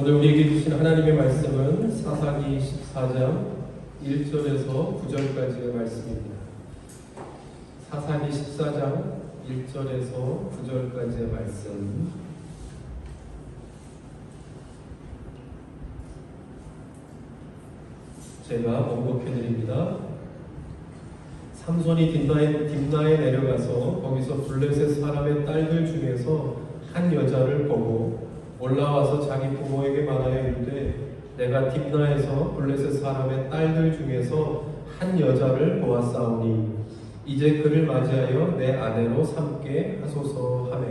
오늘 우리에게 주신 하나님의 말씀은 사사기 14장 1절에서 9절까지의 말씀입니다. 사사기 14장 1절에서 9절까지의 말씀. 제가 번복해드립니다. 삼손이 딥나에 내려가서 거기서 블레셋 사람의 딸들 중에서 한 여자를 보고 올라와서 자기 부모에게 말하여 이르되 내가 딥나에서 블레셋 사람의 딸들 중에서 한 여자를 보았사오니 이제 그를 맞이하여 내 아내로 삼게 하소서 하매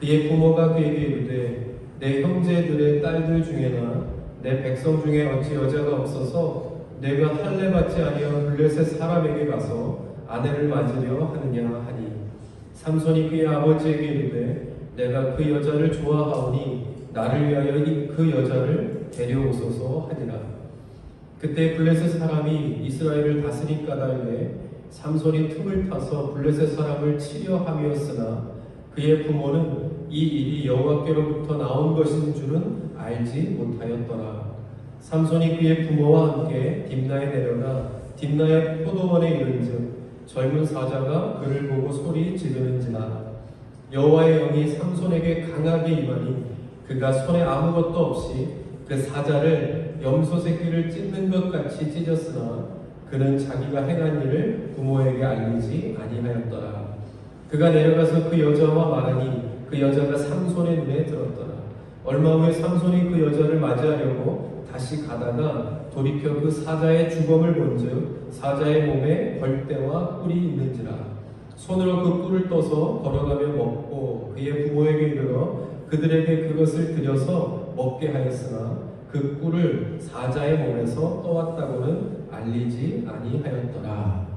그의 부모가 그에게 이르되 내 형제들의 딸들 중에나 내 백성 중에 어찌 여자가 없어서 내가 할례 받지 아니한 블레셋 사람에게 가서 아내를 맞으려 하느냐 하니 삼손이 그의 아버지에게 이르되 내가 그 여자를 좋아하오니 나를 위하여 그 여자를 데려오소서 하니라. 그때 블레셋 사람이 이스라엘을 다스린 까닭에 삼손이 틈을 타서 블레셋 사람을 치려 함이었으나 그의 부모는 이 일이 여호와께로부터 나온 것인 줄은 알지 못하였더라. 삼손이 그의 부모와 함께 딥나에 내려가 딥나의 포도원에 이른즉 젊은 사자가 그를 보고 소리 지르는지라. 여호와의 영이 삼손에게 강하게 임하니 그가 손에 아무것도 없이 그 사자를 염소 새끼를 찢는 것 같이 찢었으나 그는 자기가 행한 일을 부모에게 알리지 아니하였더라. 그가 내려가서 그 여자와 말하니 그 여자가 삼손의 눈에 들었더라. 얼마 후에 삼손이 그 여자를 맞이하려고 다시 가다가 돌이켜 그 사자의 주검을 본즉 사자의 몸에 벌떼와 꿀이 있는지라. 손으로 그 꿀을 떠서 걸어가며 먹고 그의 부모에게 이르러 그들에게 그것을 들여서 먹게 하였으나 그 꿀을 사자의 몸에서 떠왔다고는 알리지 아니하였더라.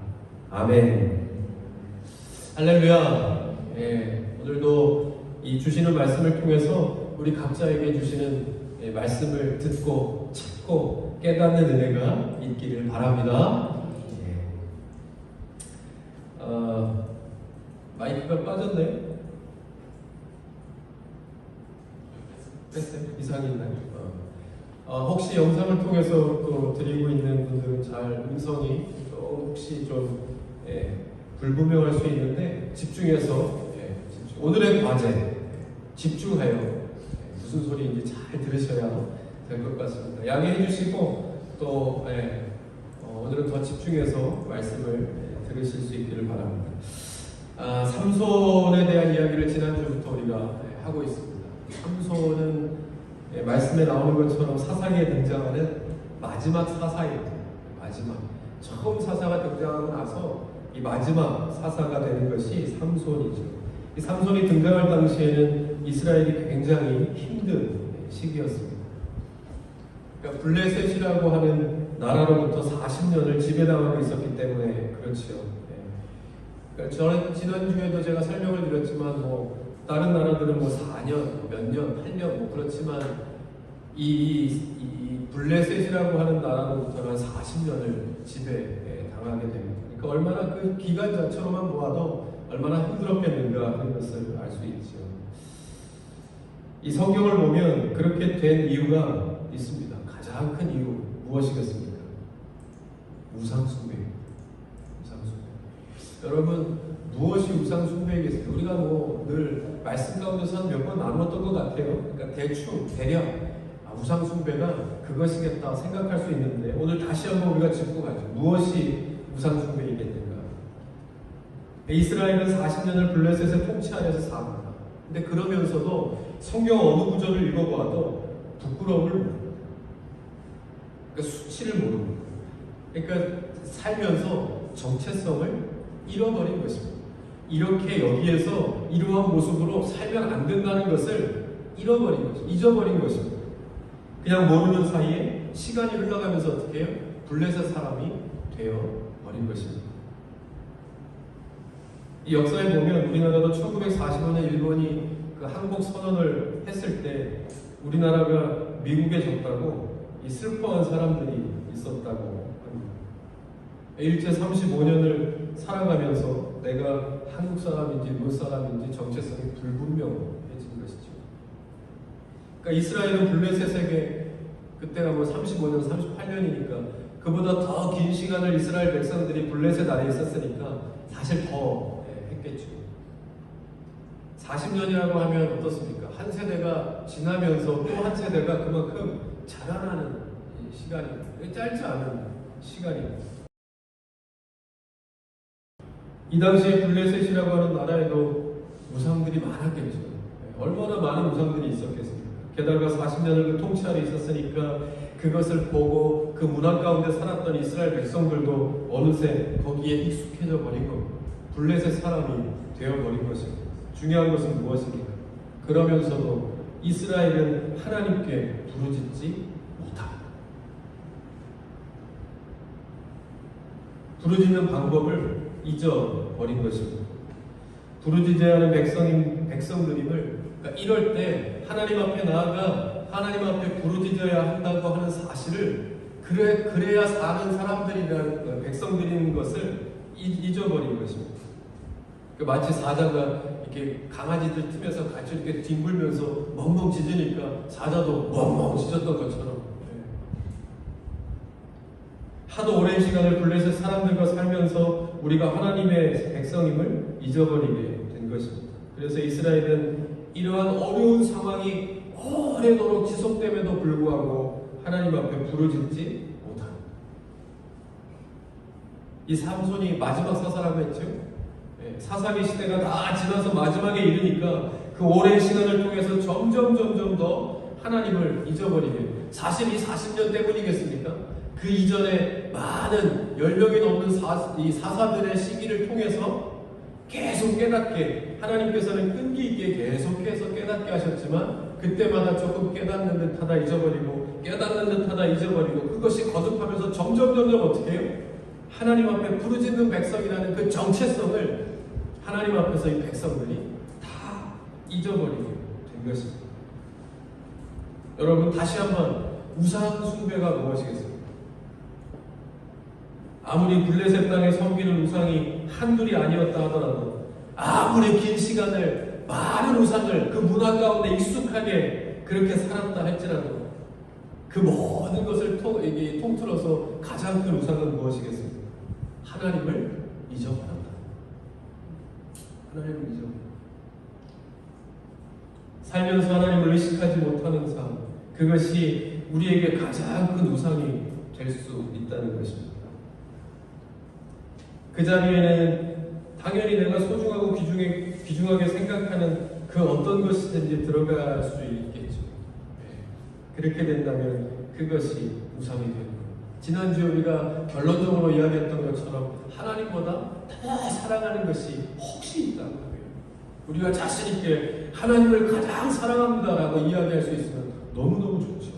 아멘. 할렐루야. 오늘도 이 주시는 말씀을 통해서 우리 각자에게 주시는 말씀을 듣고 찾고 깨닫는 은혜가 있기를 바랍니다. 마이크가 빠졌네. 뺐어요? 이상이 있나요? 혹시 영상을 통해서 또 드리고 있는 분들은 잘 음성이 혹시 좀 불분명할 수 있는데 집중해서 오늘의 과제 집중하여 무슨 소리인지 잘 들으셔야 될 것 같습니다. 양해해 주시고 또 오늘은 더 집중해서 말씀을 들으실 수 있기를 바랍니다. 삼손에 대한 이야기를 지난주부터 우리가 하고 있습니다. 삼손은 말씀에 나오는 것처럼 사사기에 등장하는 마지막 사사예요. 마지막. 처음 사사가 등장하고 나서 이 마지막 사사가 되는 것이 삼손이죠. 이 삼손이 등장할 당시에는 이스라엘이 굉장히 힘든 시기였습니다. 그러니까 블레셋이라고 하는 나라로부터 40년을 지배당하고 있었기 때문에 그렇죠. 그러니까 저는 지난주에도 제가 설명을 드렸지만 다른 나라들은 4년, 몇 년, 8년 그렇지만 이 블레셋이라고 하는 나라로부터는 40년을 지배당하게 됩니다. 그러니까 얼마나 그 기간 자체로만 보아도 얼마나 힘들었겠는가 하는 것을 알 수 있죠. 이 성경을 보면 그렇게 된 이유가 있습니다. 가장 큰 이유 무엇이겠습니까? 우상숭배. 여러분 무엇이 우상숭배이겠어요? 우리가 늘 말씀 가운데서 몇 번 나눴던 것 같아요. 그러니까 대충 대략 우상숭배가 그것이겠다 생각할 수 있는데 오늘 다시 한번 우리가 짚고 가죠. 무엇이 우상숭배이겠는가? 이스라엘은 40년을 블레셋의 통치 아래서 삽니다. 근데 그러면서도 성경 어느 구절을 읽어봐도 부끄러움을 모릅니다. 그러니까 수치를 모릅니다. 그러니까 살면서 정체성을 잃어버린 것입니다. 이렇게 여기에서 이러한 모습으로 살면 안 된다는 것을 잃어버린 것입니다. 잊어버린 것입니다. 그냥 모르는 사이에 시간이 흘러가면서 어떻게 해요? 블레셋 사람이 되어버린 것입니다. 이 역사에 보면 우리나라도 1945년 일본이 그 항복 선언을 했을 때 우리나라가 미국에 졌다고 슬퍼한 사람들이 있었다고 합니다. 일제 35년을 살아가면서 내가 한국 사람인지 무엇 사람인지 정체성이 불분명해진 것이죠. 그러니까 이스라엘은 블레셋에게 그때가 뭐 35년, 38년이니까 그보다 더 긴 시간을 이스라엘 백성들이 블레셋 아래 있었으니까 사실 더 했겠죠. 40년이라고 하면 어떻습니까? 한 세대가 지나면서 또 한 세대가 그만큼 자라나는 시간입니다. 짧지 않은 시간입니다. 이 당시에 블레셋이라고 하는 나라에도 우상들이 많았겠죠. 얼마나 많은 우상들이 있었겠습니까? 게다가 40년을 그 통치 아래 있었으니까 그것을 보고 그 문화 가운데 살았던 이스라엘 백성들도 어느새 거기에 익숙해져 버린 겁니다. 블레셋 사람이 되어버린 것입니다. 중요한 것은 무엇입니까? 그러면서도 이스라엘은 하나님께 부르짖지 못합니다. 부르짖는 방법을 잊어버린 것입니다. 부르짖어야 하는 백성들임을, 그러니까 이럴 때 하나님 앞에 나아가 하나님 앞에 부르짖어야 한다고 하는 사실을 그래야 사는 사람들이라는 백성들인 것을 잊어버린 것입니다. 마치 사자가 이렇게 강아지들 틈에서 같이 이렇게 뒹굴면서 멍멍 짖으니까 사자도 멍멍 짖었던 것처럼 하도 오랜 시간을 블레셋 사람들과 살면서 우리가 하나님의 백성임을 잊어버리게 된 것입니다. 그래서 이스라엘은 이러한 어려운 상황이 오래도록 지속됨에도 불구하고 하나님 앞에 부르짖지 못합니다. 이 삼손이 마지막 사사라고 했죠. 사사기 시대가 다 지나서 마지막에 이르니까 그 오랜 시간을 통해서 점점 더 하나님을 잊어버리게, 사실 이 40년 때문이겠습니까? 그 이전에 많은 10명이 넘는 이 사사들의 시기를 통해서 계속 깨닫게, 하나님께서는 끈기 있게 계속해서 깨닫게 하셨지만 그때마다 조금 깨닫는 듯하다 잊어버리고 깨닫는 듯하다 잊어버리고, 그것이 거듭하면서 점점 어떻게 해요? 하나님 앞에 부르짖는 백성이라는 그 정체성을 하나님 앞에서 이 백성들이 다 잊어버리게 된 것입니다. 여러분, 다시 한번 우상 숭배가 무엇이겠습니까? 아무리 블레셋 땅에 섬기는 우상이 한둘이 아니었다 하더라도, 아무리 긴 시간을 많은 우상을 그 문화 가운데 익숙하게 그렇게 살았다 할지라도 그 모든 것을 통틀어서 가장 큰 우상은 무엇이겠습니까? 하나님을 잊어버렸다. 하나님을 잊어버렸다. 살면서 하나님을 의식하지 못하는 삶, 그것이 우리에게 가장 큰 우상이 될 수 있다는 것입니다. 그 자리에는 당연히 내가 소중하고 귀중하게 생각하는 그 어떤 것이든지 들어갈 수 있겠죠. 그렇게 된다면 그것이 우상이 되는 거예요. 지난주에 우리가 결론적으로 이야기했던 것처럼 하나님보다 더 사랑하는 것이 혹시 있다고 해요. 우리가 자신 있게 하나님을 가장 사랑합니다라고 이야기할 수 있으면 너무너무 좋죠.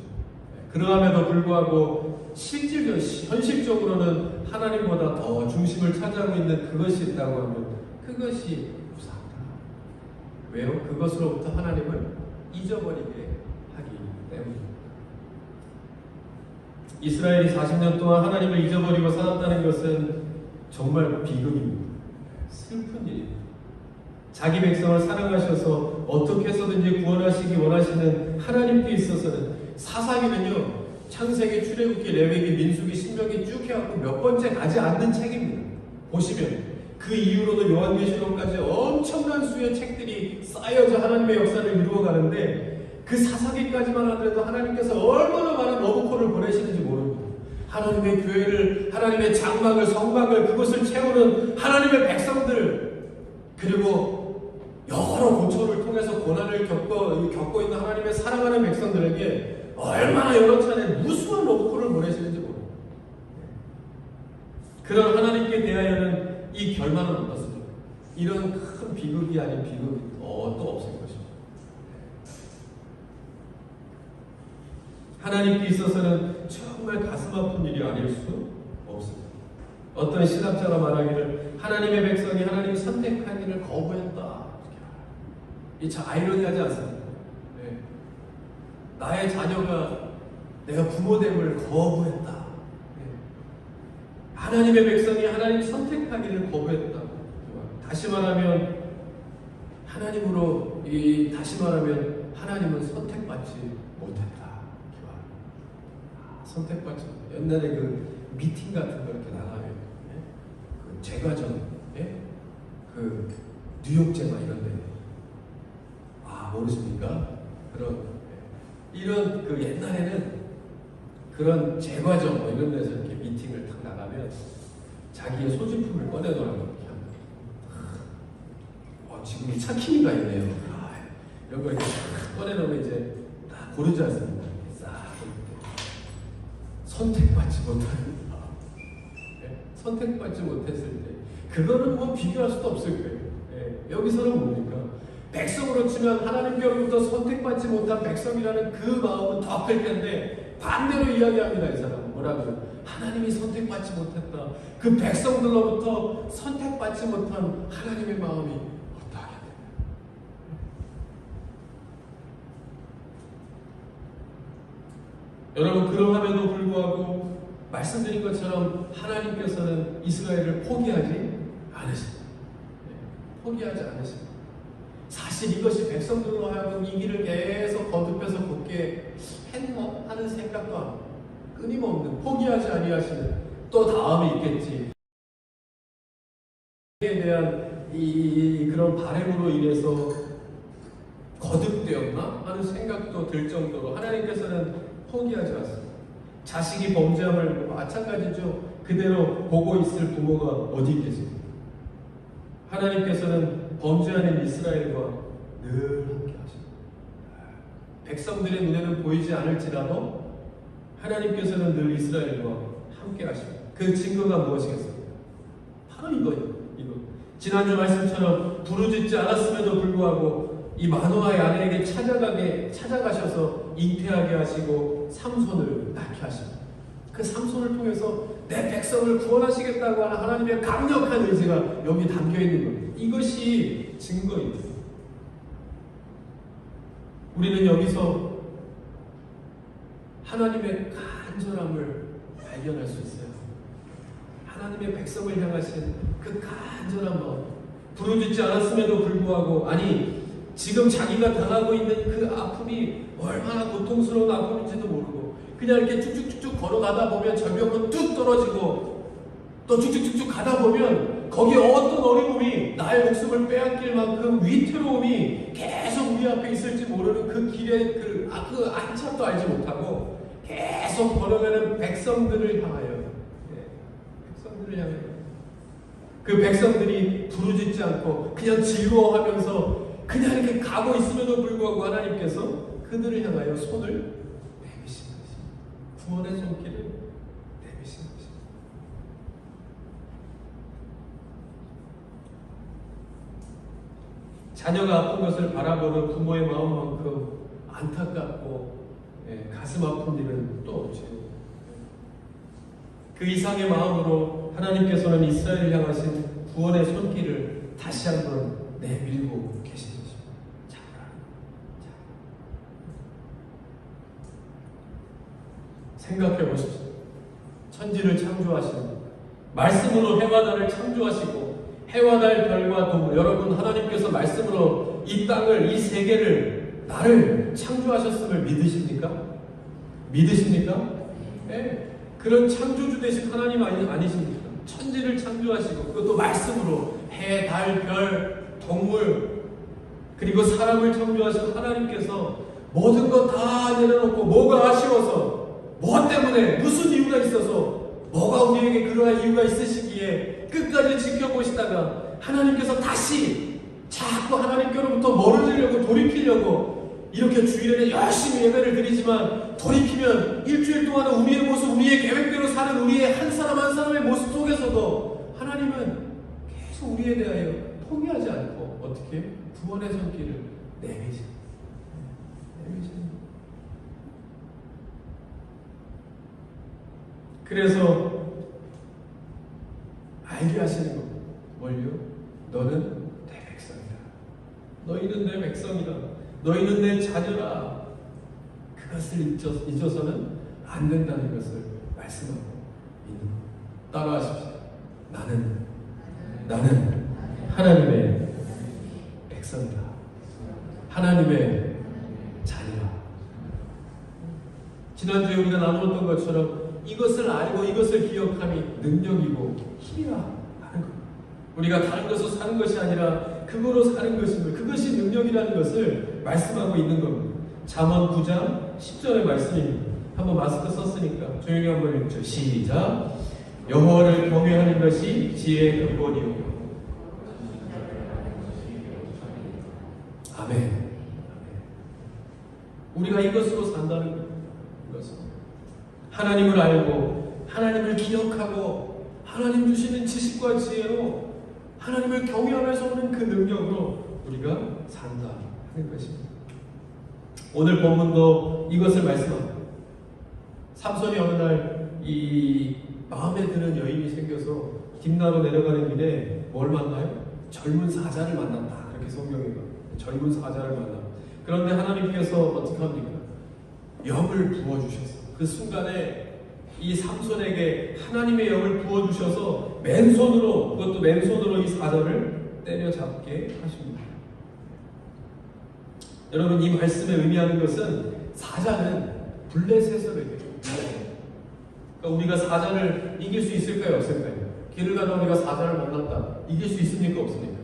그러함에도 불구하고 현실적으로는 하나님보다 더 중심을 차지하고 있는 그것이 있다고 하면 그것이 우상이다. 왜요? 그것으로부터 하나님을 잊어버리게 하기 때문입니다. 이스라엘이 40년 동안 하나님을 잊어버리고 살았다는 것은 정말 비극입니다. 슬픈 일입니다. 자기 백성을 사랑하셔서 어떻게 해서든지 구원하시기 원하시는 하나님께 있어서는, 사사기는요, 창세기, 출애굽기, 레위기, 민수기, 신명기 쭉 해갖고 몇 번째 가지 않는 책입니다. 보시면 그 이후로도 요한계시록까지 엄청난 수의 책들이 쌓여져 하나님의 역사를 이루어가는데, 그 사사기까지만 하더라도 하나님께서 얼마나 많은 러브콜을 보내시는지 모릅니다. 하나님의 교회를, 하나님의 장막을, 성막을, 그것을 채우는 하나님의 백성들, 그리고 여러 고초를 통해서 고난을 겪고 있는 하나님의 사랑하는 백성들에게 얼마나 여러 차례 무수한 러브콜을 보내시는지 모릅니다. 그런 하나님께 대하여는 이 결말은 어떻습니까? 이런 큰 비극이 아닌 비극이 또 없을 것입니다. 하나님께 있어서는 정말 가슴 아픈 일이 아닐 수 없습니다. 어떤 신학자가 말하기를 하나님의 백성이 하나님이 선택하기를 거부했다. 이 참 아이러니하지 않습니까? 네. 나의 자녀가 내가 부모됨을 거부했다. 네. 하나님의 백성이 하나님 선택하기를 거부했다. 다시 말하면 하나님은 선택받지 못했다. 선택받지 못했다. 옛날에 그 미팅 같은 거 이렇게 나가면 그 제과점, 그 뉴욕제과 이런 데 모르십니까? 이런 그 옛날에는 그런 제과점 뭐 이런 데서 이렇게 미팅을 탁 나가면 자기의 소지품을 꺼내놓으라고 이렇게 합니다. 지금 이 차키미가 있네요. 이런 거 이렇게 탁 꺼내놓으면 이제 다 고르지 않습니까? 싹 선택받지 못하는 선택받지 못했을 때 그거는 뭐 비교할 수도 없을 거예요. 여기서는 뭡니까? 백성으로 치면 하나님께로부터 선택받지 못한 백성이라는 그 마음은 더 클 텐데 반대로 이야기합니다. 이 사람은 뭐라고요? 하나님이 선택받지 못했다. 그 백성들로부터 선택받지 못한 하나님의 마음이 어떠하겠냐. 여러분, 그러함에도 불구하고 말씀드린 것처럼 하나님께서는 이스라엘을 포기하지 않으십니다. 포기하지 않으십니다. 사실 이것이 백성들로 하여금 이 길을 계속 거듭해서 걷게 했나 하는 생각도 안 해요. 끊임없는 포기하지 아니하시는 또 다음이 있겠지. 에 대한 그런 바람으로 인해서 거듭되었나 하는 생각도 들 정도로 하나님께서는 포기하지 않습니다. 자식이 범죄함을 마찬가지죠. 그대로 보고 있을 부모가 어디 있겠습니까? 하나님께서는 범죄하는 이스라엘과 늘 함께 하십니다. 백성들의 눈에는 보이지 않을지라도 하나님께서는 늘 이스라엘과 함께 하십니다. 그 증거가 무엇이겠습니까? 바로 이거예요. 지난주 말씀처럼 부르짖지 않았음에도 불구하고 이 마노아의 아내에게 찾아가셔서 잉태하게 하시고 삼손을 낳게 하십니다. 그 삼손을 통해서 내 백성을 구원하시겠다고 하는 하나님의 강력한 의지가 여기 담겨 있는 겁니다. 이것이 증거입니다. 우리는 여기서 하나님의 간절함을 발견할 수 있어요. 하나님의 백성을 향하신 그 간절한 마음, 부르짖지 않았음에도 불구하고, 아니 지금 자기가 당하고 있는 그 아픔이 얼마나 고통스러운 아픔인지도 모르고 그냥 이렇게 쭉쭉쭉쭉 걸어가다 보면 절벽은 뚝 떨어지고 또 쭉쭉쭉쭉 가다 보면 거기에 어떤 어려움이 나의 목숨을 빼앗길 만큼 위태로움이 계속 우리 앞에 있을지 모르는 그 길의 그 안착도 알지 못하고 계속 걸어가는 백성들을 향하여, 백성들을 향하여 그 백성들이 부르짖지 않고 그냥 즐거워하면서 그냥 이렇게 가고 있음에도 불구하고 하나님께서 그들을 향하여 손을 내미신 것입니다. 구원의 손길을 내미신 것입니다. 자녀가 아픈 것을 바라보는 부모의 마음만큼 안타깝고 가슴 아픈 일은 또 없죠. 그 이상의 마음으로 하나님께서는 이스라엘을 향하신 구원의 손길을 다시 한번 내밀고 계신 것입니다. 생각해 보십시오. 천지를 창조하시는 말씀으로 해와 달을 창조하시고 해와 달 별과 동물, 여러분 하나님께서 말씀으로 이 땅을, 이 세계를, 나를 창조하셨음을 믿으십니까? 믿으십니까? 네. 그런 창조주 되신 하나님 아니십니까? 천지를 창조하시고 그것도 말씀으로 해, 달, 별, 동물 그리고 사람을 창조하신 하나님께서 모든 것 다 내려놓고 뭐가 아쉬워서 뭐 때문에 무슨 이유가 있어서 뭐가 우리에게 그러한 이유가 있으시기에 끝까지 지켜보시다가 하나님께서 다시 자꾸 하나님께로부터 멀어지려고 돌이키려고 이렇게 주일에는 열심히 예배를 드리지만 돌이키면 일주일 동안은 우리의 모습, 우리의 계획대로 사는 우리의 한 사람 한 사람의 모습 속에서도 하나님은 계속 우리에 대하여 포기하지 않고 어떻게 구원의 손길을 내미십니다. 그래서 알게 하시는 겁니다. 뭘요? 너는 내 백성이다. 너희는 내 백성이다. 너희는 내 자녀라. 그것을 잊어서는 안 된다는 것을 말씀하고 있는 겁니다. 따라하십시오. 나는 하나님의 백성이다. 하나님의 자녀라. 지난주에 우리가 나누었던 것처럼 이것을 알고 이것을 기억함이 능력이고 힘이라 하는 것. 우리가 다른 것으로 사는 것이 아니라 그거로 사는 것임을, 그것이 능력이라는 것을 말씀하고 있는 겁니다. 잠언 9장 10절의 말씀입니다. 한번 마스크 썼으니까 조용히 한번 읽죠. 시작. 여호와를 경외하는 것이 지혜의 근본이요. 아멘. 우리가 이것으로 산다는 거예요. 이것은 하나님을 알고 하나님을 기억하고 하나님 주시는 지식과 지혜로 하나님을 경외하면서 오는 그 능력으로 우리가 산다 하는 것입니다. 오늘 본문도 이것을 말씀합니다. 삼손이 어느 날 이 마음에 드는 여인이 생겨서 딥나로 내려가는 길에 뭘 만나요? 젊은 사자를 만났다. 그렇게 성경에 봐요. 젊은 사자를 만나. 그런데 하나님께서 어떻게 합니까? 영을 부어주셨어요. 그 순간에 이 삼손에게 하나님의 영을 부어주셔서 맨손으로, 그것도 맨손으로 이 사자를 때려잡게 하십니다. 여러분, 이 말씀에 의미하는 것은 사자는 블레셋을 의미해요. 그러니까 우리가 사자를 이길 수 있을까요? 없을까요? 길을 가다 우리가 사자를 만났다. 이길 수 있습니까? 없습니까?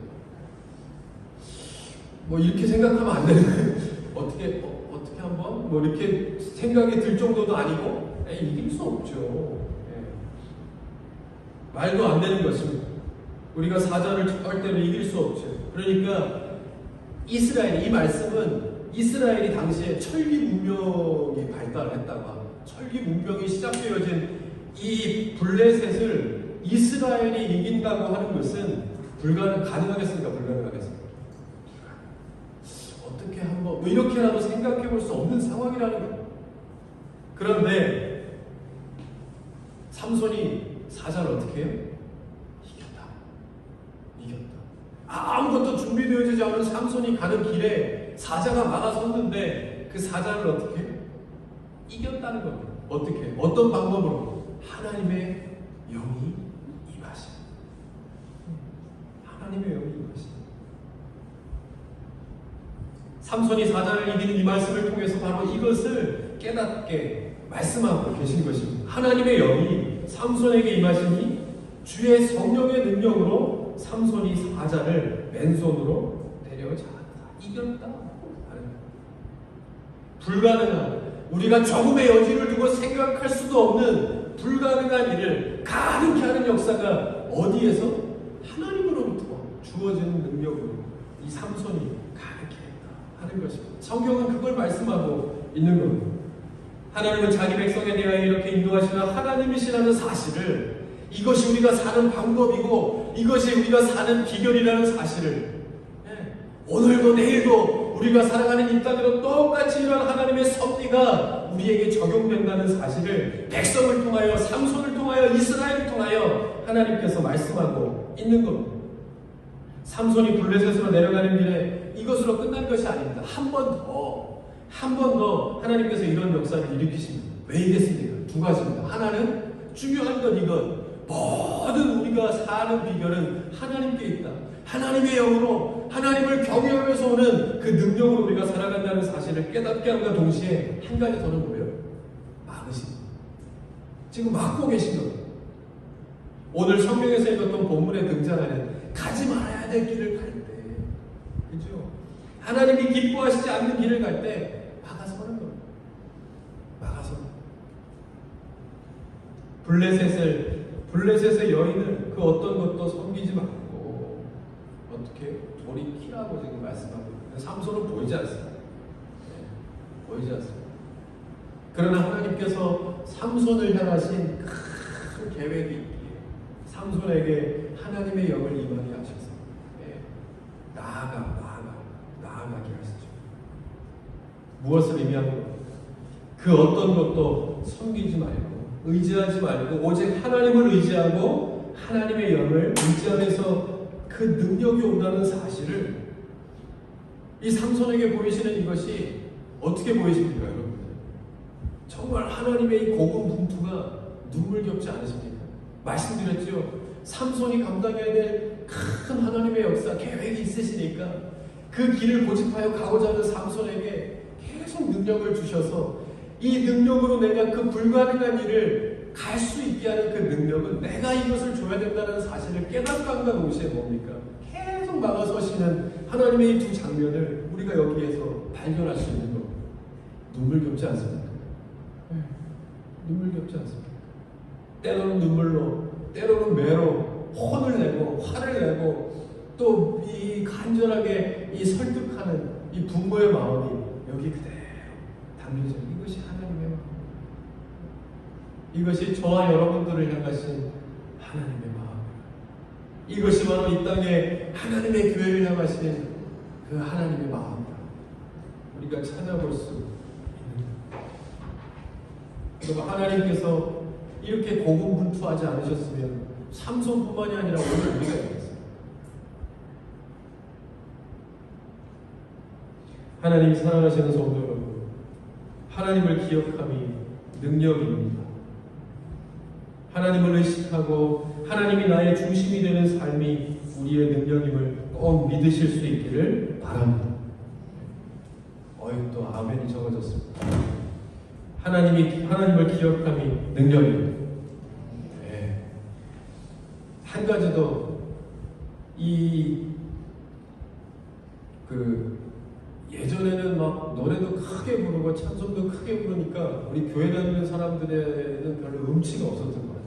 뭐 이렇게 생각하면 안 되는 거예요. 어떻게 한번 뭐 이렇게 생각이 들 정도도 아니고 이길 수 없죠. 말도 안 되는 것입니다. 우리가 사자를 절대로 이길 수 없죠. 그러니까 이스라엘, 이 말씀은 이스라엘이 당시에 철기 문명이 발달했다가 철기 문명이 시작되어진 이 블레셋을 이스라엘이 이긴다고 하는 것은 가능하겠습니까? 불가능하겠습니까? 어떻게 한번 뭐 이렇게라도 생각해 볼 수 없는 상황이라는 거예요. 그런데 삼손이 사자를 어떻게 해요? 이겼다. 아무것도 준비되어지지 않은 삼손이 가는 길에 사자가 막아섰는데 그 사자를 어떻게 해요? 이겼다는 겁니다. 어떻게? 어떤 방법으로? 하나님의 영이 임하신. 하나님의 영이 임하신. 삼손이 사자를 이기는 이 말씀을 통해서 바로 이것을 깨닫게 말씀하고 계신 것입니다. 하나님의 영이 삼손에게 임하시니 주의 성령의 능력으로 삼손이 사자를 맨손으로 때려잡았다. 이겼다. 불가능한, 우리가 조금의 여지를 두고 생각할 수도 없는 불가능한 일을 가능케 하는 역사가 어디에서? 하나님으로부터 주어지는 능력으로 이 삼손이 가능케 했다 하는 것입니다. 성경은 그걸 말씀하고 있는 겁니다. 하나님은 자기 백성에 대하여 이렇게 인도하시는 하나님이시라는 사실을, 이것이 우리가 사는 방법이고 이것이 우리가 사는 비결이라는 사실을, 오늘도 내일도 우리가 살아가는 이 땅으로 똑같이 이러한 하나님의 섭리가 우리에게 적용된다는 사실을 백성을 통하여, 삼손을 통하여, 이스라엘을 통하여 하나님께서 말씀하고 있는 겁니다. 삼손이 블레셋으로 내려가는 길에 이것으로 끝난 것이 아닙니다. 한 번 더 하나님께서 이런 역사를 일으키십니다. 왜 이랬습니까? 두 가지입니다. 하나는 중요한 건 이것, 모든 우리가 사는 비결은 하나님께 있다. 하나님의 영으로 하나님을 경외하면서 오는 그 능력으로 우리가 살아간다는 사실을 깨닫게 함과 동시에 한 가지 더는 뭐예요? 막으십니다. 지금 막고 계신 겁니다. 오늘 성경에서 읽었던 본문에 등장하는 가지 말아야 될 길을 갈 때, 그죠? 하나님이 기뻐하시지 않는 길을 갈 때 막아서는 겁니다. 막아서. 블레셋의 여인을 그 어떤 것도 섬기지 말고 어떻게 돌이키라고 지금 말씀하고 있는데 삼손은 보이지 않습니다. 보이지 않습니다. 그러나 하나님께서 삼손을 향하신 큰 계획이 있기에 삼손에게 하나님의 영을 임하게 하셔서 나아가게 하시죠. 무엇을 의미하는 것? 그 어떤 것도 섬기지 말고 의지하지 말고 오직 하나님을 의지하고 하나님의 영을 의지하면서 그 능력이 온다는 사실을 이 삼손에게 보이시는 이것이 어떻게 보이십니까, 여러분? 정말 하나님의 이 고군분투가 눈물겹지 않으십니까? 말씀드렸죠. 삼손이 감당해야 될 큰 하나님의 역사, 계획이 있으시니까 그 길을 고집하여 가고자 하는 삼손에게 계속 능력을 주셔서 이 능력으로 내가 그 불가능한 일을 갈 수 있게 하는 그 능력은 내가 이것을 줘야 된다는 사실을 깨닫감과 동시에 뭡니까? 계속 막아서시는 하나님의 이 두 장면을 우리가 여기에서 발견할 수 있는 겁니다. 눈물겹지 않습니까? 눈물겹지 않습니까? 때로는 눈물로, 때로는 매로 혼을 내고 화를 내고 또 이 간절하게 이 설득하는 이 부모의 마음이 여기 그대로 담겨져 있는 이것이 하나님의 마음. 이것이 저와 여러분들을 향하신 하나님의 마음. 이것이 바로 이 땅에 하나님의 교회를 향하신 그 하나님의 마음이다. 우리가 찾아볼 수 있는. 그리고 하나님께서 이렇게 고군분투하지 않으셨으면 삼손뿐만이 아니라 오늘 우리가 있겠어요. 하나님 사랑하시는 성도 여러분, 하나님을 기억함이 능력입니다. 하나님을 의식하고 하나님이 나의 중심이 되는 삶이 우리의 능력임을 꼭 믿으실 수 있기를 바랍니다. 또 아멘이 적어졌습니다. 하나님을 기억함이 능력입니다. 네. 한 가지 더 예전에는 막 노래도 크게 부르고 찬송도 크게 부르니까 우리 교회 다니는 사람들에는 별로 음치가 없었던 것 같아요.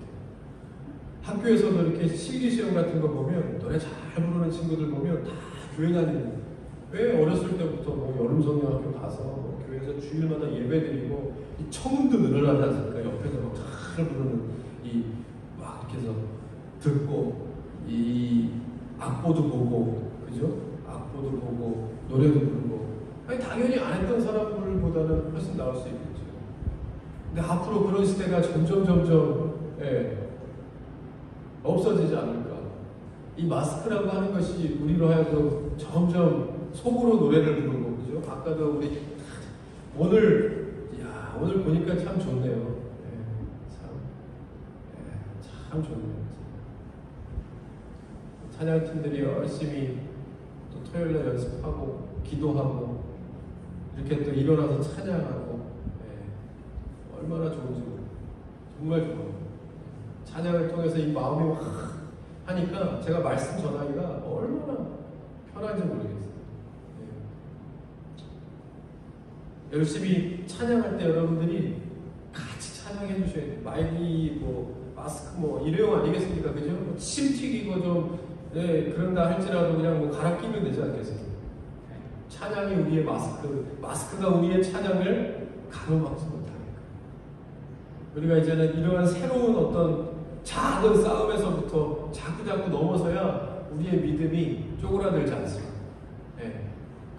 학교에서도 이렇게 실기시험 같은 거 보면 노래 잘 부르는 친구들 보면 다 교회 다니는. 왜 어렸을 때부터 뭐 여름성경학교 가서 뭐 교회에서 주일마다 예배드리고 이 청음도 늘어나지 않습니까? 옆에서 막 잘 부르는 막 이렇게 해서 듣고 이 악보도 보고, 그죠? 악보도 보고 노래도 부르고. 아니 당연히 안 했던 사람들보다는 훨씬 나을 수 있겠죠. 근데 앞으로 그런 시대가 점점 없어지지 않을까. 이 마스크라고 하는 것이 우리로 하여금 점점 속으로 노래를 부르고, 그죠? 아까도 우리 오늘 보니까 참 좋네요. 참 좋네요. 찬양팀들이 열심히 또 토요일날 연습하고 기도하고 이렇게 또 일어나서 찬양하고, 얼마나 좋은지 정말 좋아요. 찬양을 통해서 이 마음이 확 하니까 제가 말씀 전하기가 얼마나 편한지 모르겠어요. 열심히 찬양할 때 여러분들이 같이 찬양해 주셔야 돼요. 마이크 마스크 일회용 아니겠습니까? 그죠? 침 튀기고 좀 그런다 할지라도 그냥 갈아 끼면 되지 않겠습니까? 찬양이 우리의 마스크가 우리의 찬양을 가로막지 못하니까. 우리가 이제는 이러한 새로운 어떤 작은 싸움에서부터 자꾸 넘어서야 우리의 믿음이 쪼그라들지 않습니다.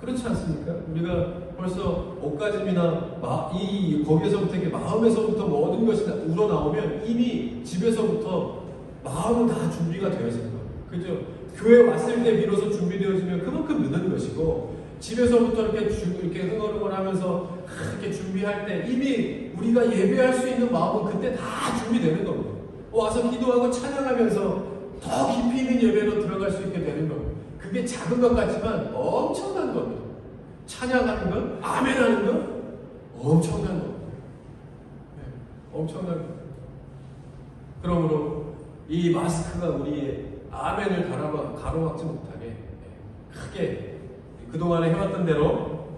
그렇지 않습니까? 우리가 벌써 옷가짐이나 거기에서부터 이렇게 마음에서부터 모든 것이 우러나오면 이미 집에서부터 마음은 다 준비가 되어 있는 거예요. 그죠? 교회 왔을 때 비로소 준비되어지면 그만큼 늦은 것이고, 집에서부터 이렇게 흥얼흥얼하면서 이렇게 준비할 때 이미 우리가 예배할 수 있는 마음은 그때 다 준비되는 겁니다. 와서 기도하고 찬양하면서 더 깊이 있는 예배로 들어갈 수 있게 되는 겁니다. 그게 작은 것 같지만 엄청난 겁니다. 찬양하는 것, 아멘하는 것, 엄청난 겁니다. 엄청난 겁니다. 그러므로 이 마스크가 우리의 아멘을 가로막지 못하게 크게 그동안에 해왔던 대로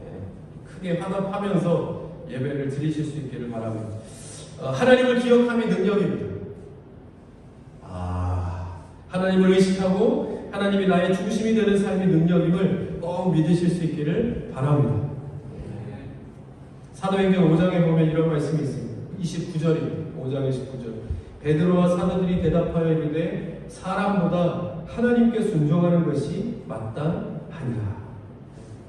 크게 화답하면서 예배를 드리실 수 있기를 바랍니다. 하나님을 기억함이 능력입니다. 하나님을 의식하고 하나님이 나의 중심이 되는 삶이 능력임을 꼭 믿으실 수 있기를 바랍니다. 사도행전 5장에 보면 이런 말씀이 있습니다. 29절입니다. 5장 29절. 베드로와 사도들이 대답하여 이르되 사람보다 하나님께 순종하는 것이 마땅하니라.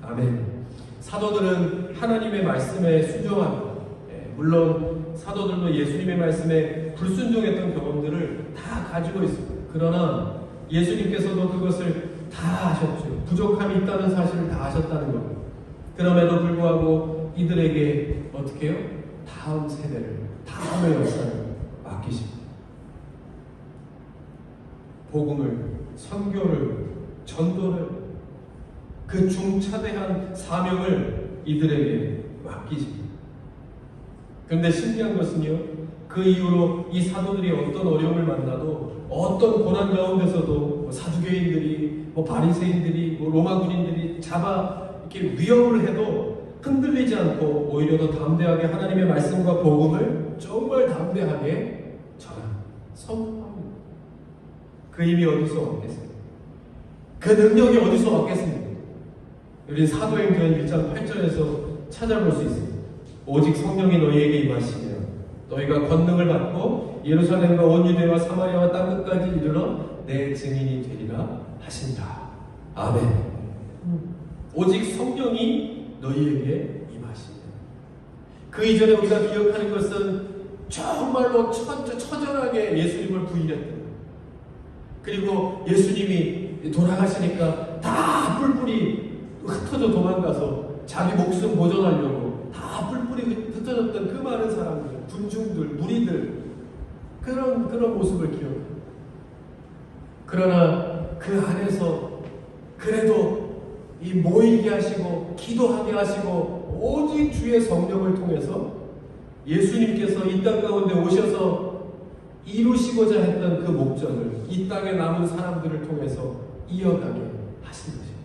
아멘. 사도들은 하나님의 말씀에 순종합니다. 물론 사도들도 예수님의 말씀에 불순종했던 경험들을 다 가지고 있습니다. 그러나 예수님께서도 그것을 다 아셨죠. 부족함이 있다는 사실을 다 아셨다는 겁니다. 그럼에도 불구하고 이들에게 어떻게 해요? 다음 세대를, 다음의 역사를 맡기십니다. 복음을, 선교를, 전도를, 그 중차대한 사명을 이들에게 맡기십니다. 그런데 신기한 것은요, 그 이후로 이 사도들이 어떤 어려움을 만나도, 어떤 고난 가운데서도 사두개인들이, 바리새인들이, 로마 군인들이 잡아 이렇게 위협을 해도 흔들리지 않고 오히려 더 담대하게 하나님의 말씀과 복음을 정말 담대하게 선포합니다. 그 힘이 어디서 왔겠습니까? 그 능력이 어디서 왔겠습니까? 우리 사도행전 1장 8절에서 찾아볼 수 있습니다. 오직 성령이 너희에게 임하시며 너희가 권능을 받고 예루살렘과 온 유대와 사마리아와 땅끝까지 이르러 내 증인이 되리라 하신다. 아멘. 오직 성령이 너희에게 임하시며, 그 이전에 우리가 기억하는 것은 정말로 처절하게 예수님을 부인했던, 그리고 예수님이 돌아가시니까 다 뿔뿔이 흩어져 도망가서 자기 목숨 보존하려고 다 뿔뿔이 흩어졌던 그 많은 사람들, 군중들, 무리들, 그런 모습을 기억합니다. 그러나 그 안에서 그래도 이 모이게 하시고 기도하게 하시고 오직 주의 성령을 통해서 예수님께서 이 땅 가운데 오셔서 이루시고자 했던 그 목적을 이 땅에 남은 사람들을 통해서 이어가게 하신 것입니다.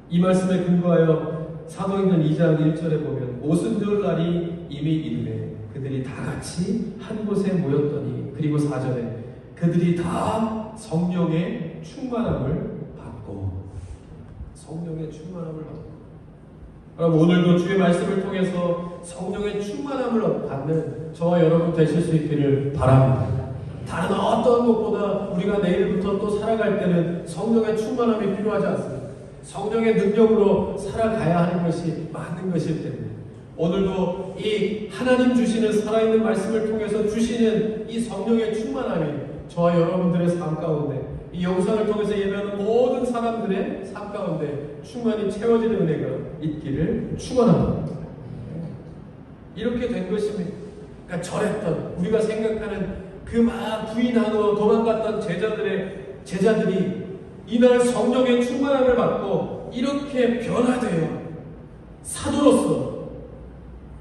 이 말씀에 근거하여 사도행전 2장 1절에 보면 오순절날이 이미 이르매 그들이 다 같이 한 곳에 모였더니, 그리고 4절에 그들이 다 성령의 충만함을 받고, 성령의 충만함을 받고. 여러분, 오늘도 주의 말씀을 통해서 성령의 충만함을 받는 저와 여러분 되실 수 있기를 바랍니다. 다른 어떤 것보다 우리가 내일부터 또 살아갈 때는 성령의 충만함이 필요하지 않습니다. 성령의 능력으로 살아가야 하는 것이 맞는 것일 때문에 오늘도 이 하나님 주시는 살아있는 말씀을 통해서 주시는 이 성령의 충만함이 저와 여러분들의 삶 가운데, 이 영상을 통해서 예배하는 모든 사람들의 삶 가운데 충만히 채워지는 은혜가 있기를 축원합니다. 이렇게 된 것입니다. 그러니까 저랬던, 우리가 생각하는 그 막 부인하고 도망갔던 제자들이 이날 성령의 충만함을 받고 이렇게 변화되어 사도로서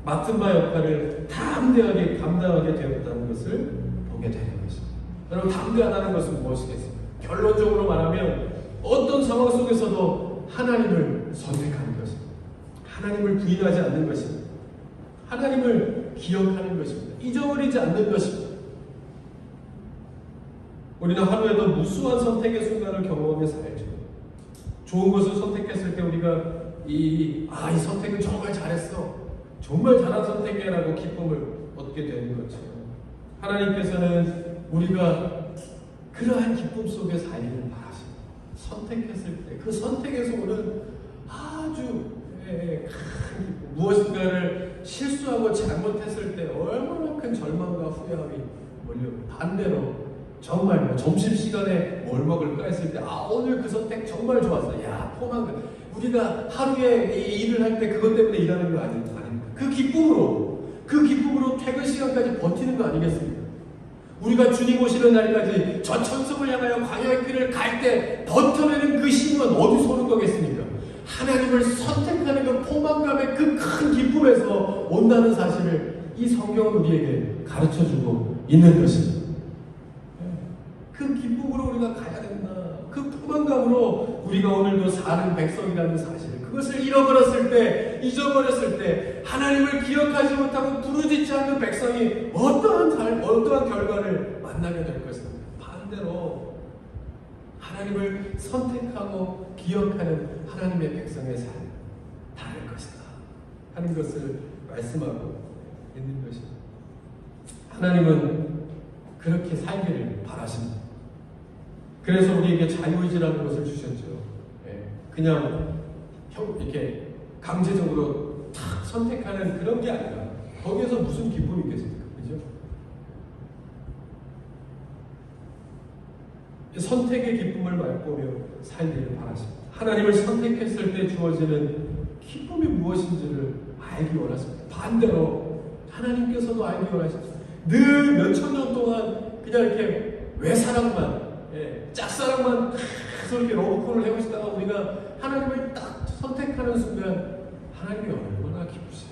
맡은 바 역할을 담대하게 감당하게 되었다는 것을 보게 되는 것입니다. 여러분, 담대하다는 것은 무엇이겠습니까? 결론적으로 말하면 어떤 상황 속에서도 하나님을 선택하는 것입니다. 하나님을 부인하지 않는 것입니다. 하나님을 기억하는 것입니다. 잊어버리지 않는 것입니다. 우리는 하루에도 무수한 선택의 순간을 경험하며 살죠. 좋은 것을 선택했을 때 우리가 이 선택은 정말 잘했어, 정말 잘한 선택이라고 기쁨을 얻게 되는 것처럼, 하나님께서는 우리가 그러한 기쁨 속에 살기를 바라십니다. 선택했을 때 그 선택에서 오는 아주 큰 기쁨, 무엇인가를 실수하고 잘못했을 때 얼마나 큰 절망과 후회함이 몰려, 반대로 정말 점심시간에 뭘 먹을까 했을 때 오늘 그 선택 정말 좋았어. 포만감. 우리가 하루에 일을 할 때 그것 때문에 일하는 거 아닙니까? 그 기쁨으로 퇴근 시간까지 버티는 거 아니겠습니까? 우리가 주님 오시는 날까지 저 천성을 향하여 광야의 길을 갈 때 버텨내는 그 힘은 어디서 오는 거겠습니까? 하나님을 선택하는 그 포만감의 그 큰 기쁨에서 온다는 사실을 이 성경은 우리에게 가르쳐주고 있는 것입니다. 그 기쁨으로 우리가 가야 된다. 그 포만감으로 우리가 오늘도 사는 백성이라는 사실, 그것을 잊어버렸을 때 하나님을 기억하지 못하고 부르짖지 않는 백성이 어떠한 결과를 만나게 될 것입니다. 반대로 하나님을 선택하고 기억하는 하나님의 백성의 삶, 다를 것이다 하는 것을 말씀하고 있는 것입니다. 하나님은 그렇게 살기를 바라십니다. 그래서 우리에게 자유의지라는 것을 주셨죠. 그냥 이렇게 강제적으로 탁 선택하는 그런 게 아니라, 거기에서 무슨 기쁨이 있겠습니까? 그죠? 선택의 기쁨을 맛보며 살기를 바라십니다. 하나님을 선택했을 때 주어지는 기쁨이 무엇인지를 알기 원하십니다. 반대로 하나님께서도 알기 원하십니다. 늘 몇천 년 동안 그냥 이렇게 외사랑만, 짝사랑만 계속 이렇게 러브콜을 해오시다가 우리가 하나님을 딱 선택하는 선택하는 순간 하나님이 얼마나 기쁘세요.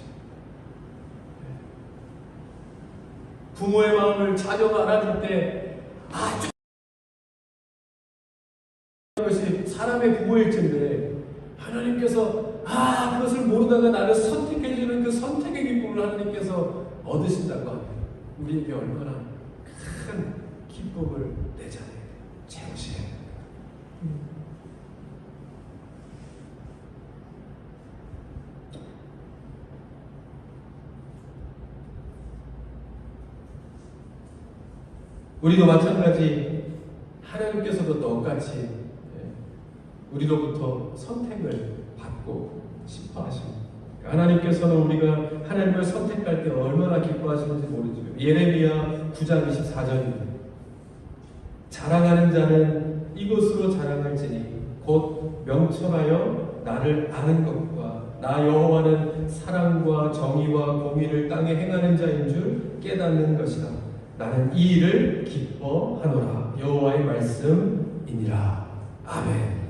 부모의 마음을 자녀가 알아줄 때 그것이 사람의 부모일텐데 하나님께서 그것을 모르다가 나를 선택해주는 그 선택의 기쁨을 하나님께서 얻으신다고 하면 우리에게 얼마나 큰 기쁨을 내잖아요. 채우시게. 우리도 마찬가지 하나님께서도 똑같이 우리로부터 선택을 받고 싶어 하십니다. 하나님께서는 우리가 하나님을 선택할 때 얼마나 기뻐하시는지 모르죠. 예레미야 9장 24절입니다. 자랑하는 자는 이것으로 자랑할지니 곧 명철하여 나를 아는 것과 나 여호와는 사랑과 정의와 공의를 땅에 행하는 자인 줄 깨닫는 것이라. 나는 이 일을 기뻐하노라. 여호와의 말씀이니라. 아멘.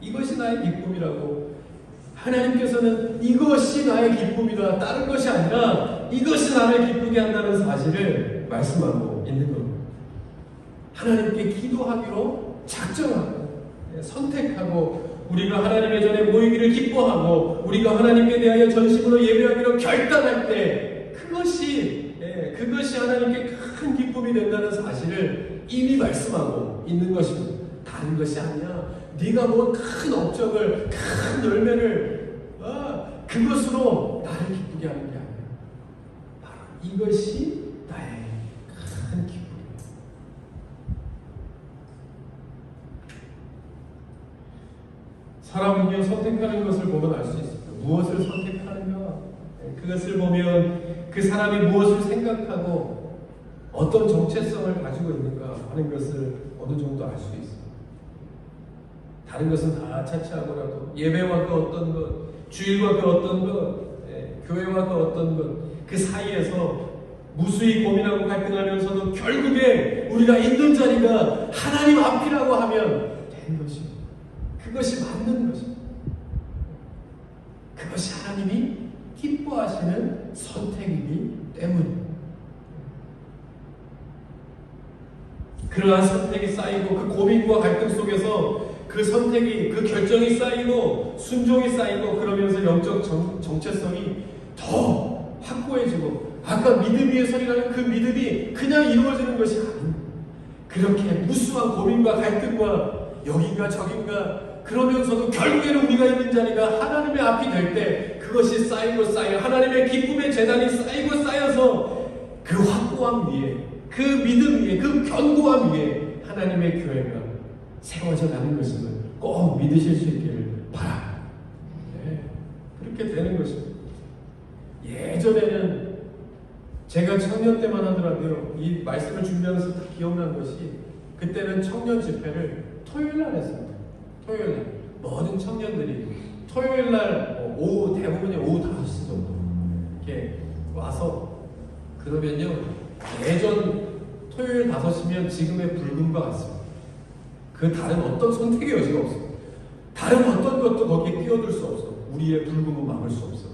이것이 나의 기쁨이라고. 하나님께서는 이것이 나의 기쁨이다, 다른 것이 아니라 이것이 나를 기쁘게 한다는 사실을 말씀하고 있는 겁니다. 하나님께 기도하기로 작정하고 선택하고 우리가 하나님의 전에 모이기를 기뻐하고 우리가 하나님께 대하여 전심으로 예배하기로 결단할 때 그것이 하나님께 큰 기쁨이 된다는 사실을 이미 말씀하고 있는 것입니다. 다른 것이 아니야. 네가 뭐 큰 업적을, 큰 열매를 그것으로 나를 기쁘게 하는 게 아니야. 바로 이것이 나의 큰 기쁨이야. 사람은요, 선택하는 것을 보면 알 수 있습니다. 무엇을 선택하는가? 그것을 보면 그 사람이 무엇을 생각하고 어떤 정체성을 가지고 있는가 하는 것을 어느 정도 알 수 있습니다. 다른 것은 다 차치하고라도 예배와 그 어떤 것, 주일과 그 어떤 것, 교회와 그 어떤 것, 그 사이에서 무수히 고민하고 갈등하면서도 결국에 우리가 있는 자리가 하나님 앞이라고 하면 된 것입니다. 그것이 맞는 것입니다. 그것이 하나님이 기뻐하시는 선택이기 때문입니다. 그러한 선택이 쌓이고 그 고민과 갈등 속에서 그 선택이, 그 결정이 쌓이고 순종이 쌓이고 그러면서 영적 정체성이 더 확고해지고 아까 믿음 위에 서리라는 그 믿음이 그냥 이루어지는 것이 아닙니다. 그렇게 무수한 고민과 갈등과 여긴가 저긴가 그러면서도 결국에는 우리가 있는 자리가 하나님의 앞이 될 때 그것이 쌓이고 쌓여 하나님의 기쁨의 재단이 쌓이고 쌓여서 그 확고함 위에 그 믿음 위에 그 견고함 위에 하나님의 교회가 세워져 가는 것을 꼭 믿으실 수 있기를 바랍니다. 그렇게 되는 것입니다. 예전에는 제가 청년 때만 하더라도요, 이 말씀을 준비하면서 딱 기억난 것이 그때는 청년 집회를 토요일 날 했습니다. 토요일 날 모든 청년들이 토요일 날 오후 대부분이 오후 5시 정도 이렇게 와서 그러면요 예전 토요일 5시면 지금의 붉은과 같습니다. 그 다른 어떤 선택의 여지가 없어. 다른 어떤 것도 거기에 끼어들 수 없어. 우리의 붉음은 막을 수 없어.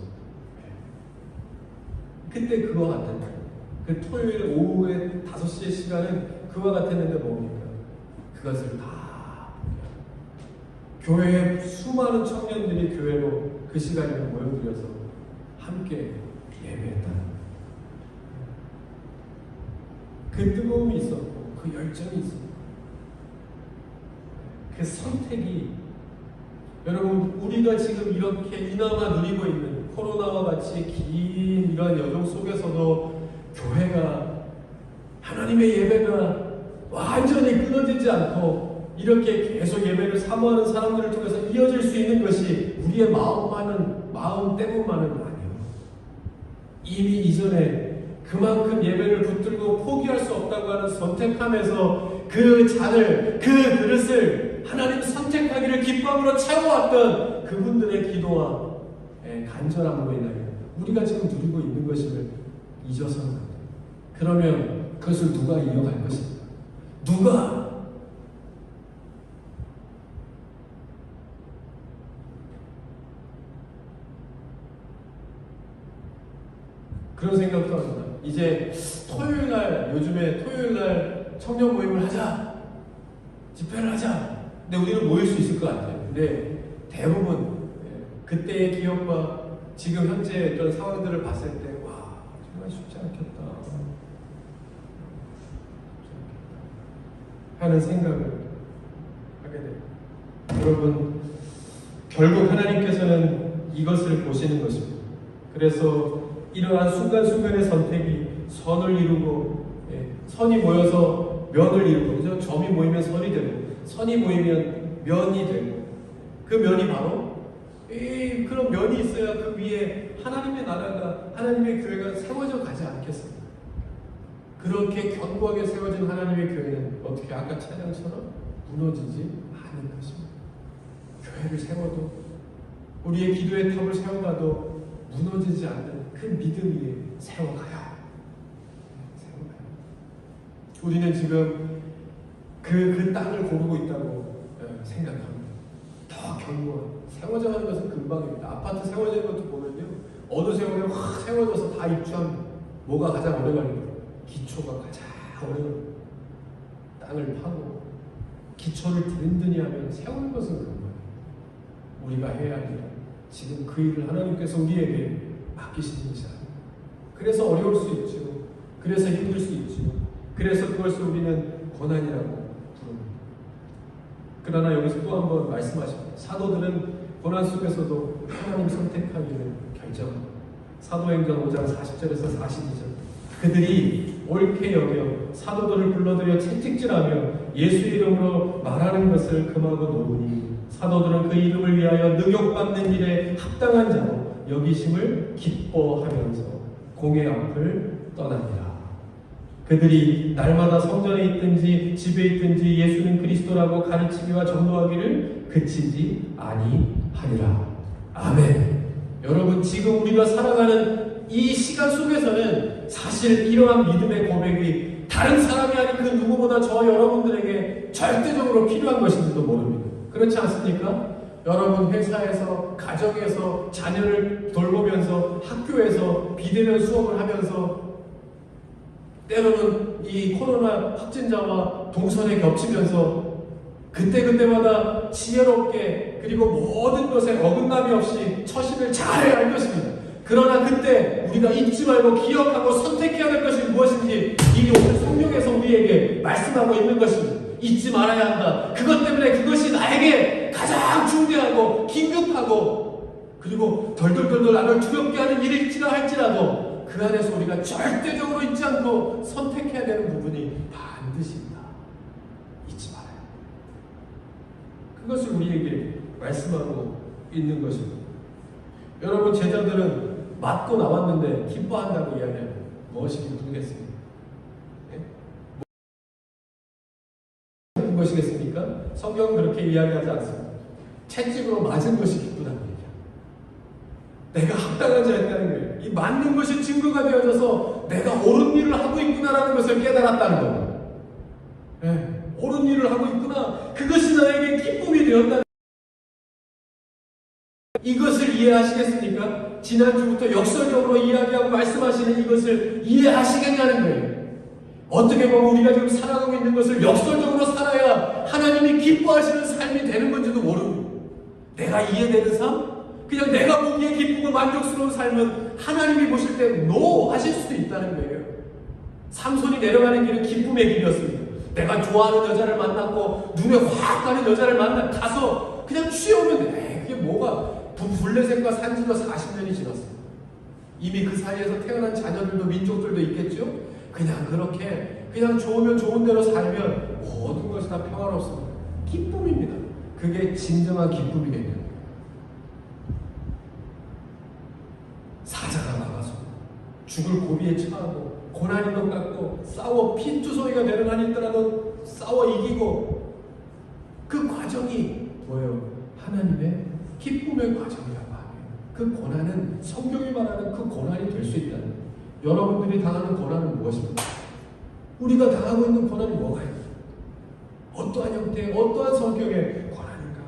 그때 그와 같은 그 토요일 오후에 5시의 시간은 그와 같았는데 뭡니까? 그것을 다 교회에 수많은 청년들이 교회로 그 시간에 모여들여서 함께 예배했다. 그 뜨거움이 있었고 그 열정이 있었고 그 선택이 여러분 우리가 지금 이렇게 이나마 누리고 있는 코로나와 같이 긴 이러한 여정 속에서도 교회가 하나님의 예배가 완전히 끊어지지 않고 이렇게 계속 예배를 사모하는 사람들을 통해서 이어질 수 있는 것이 우리의 마음 때문만은 아니에요. 이미 이전에 그만큼 예배를 붙들고 포기할 수 없다고 하는 선택함에서 그 잔을, 그 그릇을 하나님 선택하기를 기쁨으로 채워왔던 그분들의 기도와 간절함으로 인하여 우리가 지금 누리고 있는 것임을 잊어서는 안 돼요. 그러면 그것을 누가 이어갈 것입니까? 누가? 그런 생각도 합니다. 이제 토요일날, 요즘에 토요일날 청년 모임을 하자, 집회를 하자. 근데 우리는 모일 수 있을 것 같아요. 근데 대부분 그때의 기억과 지금 현재 그런 상황들을 봤을 때, 와, 정말 쉽지 않겠다 하는 생각을 하게 됩니다. 여러분, 결국 하나님께서는 이것을 보시는 것입니다. 그래서 이러한 순간순간의 선택이 선을 이루고, 선이 모여서 면을 이루고, 그죠? 점이 모이면 선이 되고, 선이 모이면 면이 되고, 그 면이 바로 그런 면이 있어야 그 위에 하나님의 나라가, 하나님의 교회가 세워져 가지 않겠습니까? 그렇게 견고하게 세워진 하나님의 교회는 어떻게 아까 찬양처럼 무너지지 않는 것입니다. 교회를 세워도, 우리의 기도의 탑을 세워가도 무너지지 않는 그 믿음 위에 세워가요. 우리는 지금 그 땅을 고르고 있다고 생각합니다. 더 견고한, 세워져가는 것은 금방입니다. 아파트 세워지는 것도 보면요, 어느 세월에 확 세워져서 다 입주하면 뭐가 가장 오래 걸립니다. 기초가 가장 오래 걸립니다. 땅을 파고 기초를 든든히 하면 세우는 것은 금방. 우리가 해야 할 일은 지금 그 일을 하나님께서 우리에게 맡기시는 것이 아닙니다. 그래서 어려울 수 있죠. 그래서 힘들 수 있죠. 그래서 그것을 우리는 고난이라고 부릅니다. 그러나 여기서 또 한 번 말씀하십니다. 사도들은 고난 속에서도 하나님 선택하기를 결정합니다. 사도행전 5장 40절에서 42절. 그들이 옳게 여겨 사도들을 불러들여 채찍질하며 예수 이름으로 말하는 것을 금하고 놓으니 사도들은 그 이름을 위하여 능욕받는 일에 합당한 자로 여기심을 기뻐하면서 공회 앞을 떠납니다. 그들이 날마다 성전에 있든지 집에 있든지 예수는 그리스도라고 가르치기와 전도하기를 그치지 아니하리라. 아멘. 여러분, 지금 우리가 살아가는 이 시간 속에서는 사실 이러한 믿음의 고백이 다른 사람이 아닌 그 누구보다 저 여러분들에게 절대적으로 필요한 것인지도 모릅니다. 그렇지 않습니까? 여러분, 회사에서, 가정에서, 자녀를 돌보면서, 학교에서 비대면 수업을 하면서, 때로는 이 코로나 확진자와 동선에 겹치면서 그때마다 지혜롭게, 그리고 모든 것에 어긋남이 없이 처신을 잘해야 할 것입니다. 그러나 그때 우리가 잊지 말고 기억하고 선택해야 할 것이 무엇인지 이 오늘 성경에서 우리에게 말씀하고 있는 것입니다. 잊지 말아야 한다. 그것 때문에 그것이 나에게 가장 중대하고 긴급하고 그리고 덜덜덜덜 나를 두렵게 하는 일일지라 할지라도 그 안에서 우리가 절대적으로 잊지 않고 선택해야 되는 부분이 반드시 있다. 잊지 말아요. 그것을 우리에게 말씀하고 있는 것입니다. 여러분, 제자들은 맞고 나왔는데 기뻐한다고 이야기하면 무엇이긴 부르겠습니까? 무슨 것이겠습니까? 성경은 그렇게 이야기하지 않습니다. 채찍으로 맞은 것이 기쁘다는 얘기야. 내가 합당한 자였다는 거예요. 이 맞는 것이 증거가 되어져서 내가 옳은 일을 하고 있구나라는 것을 깨달았다는 겁니다. 옳은 일을 하고 있구나. 그것이 나에게 기쁨이 되었다는 이것을 이해하시겠습니까? 지난주부터 역설적으로 이야기하고 말씀하시는 이것을 이해하시겠냐는 거예요. 어떻게 보면 우리가 지금 살아가고 있는 것을 역설적으로 살아야 하나님이 기뻐하시는 삶이 되는 건지도 모릅니다. 내가 이해되는 삶? 그냥 내가 보기에 기쁘고 만족스러운 삶은 하나님이 보실 때 노 하실 수도 있다는 거예요. 삼손이 내려가는 길은 기쁨의 길이었습니다. 내가 좋아하는 여자를 만났고 눈에 확 가는 여자를 가서 그냥 취해오면 돼. 그게 뭐가 블레셋과 산지도 40년이 지났어요. 이미 그 사이에서 태어난 자녀들도 민족들도 있겠죠. 그냥 그렇게 그냥 좋으면 좋은 대로 살면 모든 것이 다 평화롭습니다. 기쁨입니다. 그게 진정한 기쁨이겠네요. 사자가 나가서 죽을 고비에 처하고 고난인 것 같고 싸워 핀투성이가 되는 한이 있더라도 싸워 이기고 그 과정이 뭐예요? 하나님의 기쁨의 과정이라고 하면 그 고난은 성경이 말하는 그 고난이 될 수 있다는 거예요. 여러분들이 당하는 고난은 무엇입니까? 우리가 당하고 있는 고난이 뭐가 있어요? 어떠한 형태의 어떠한 성격의 고난인가?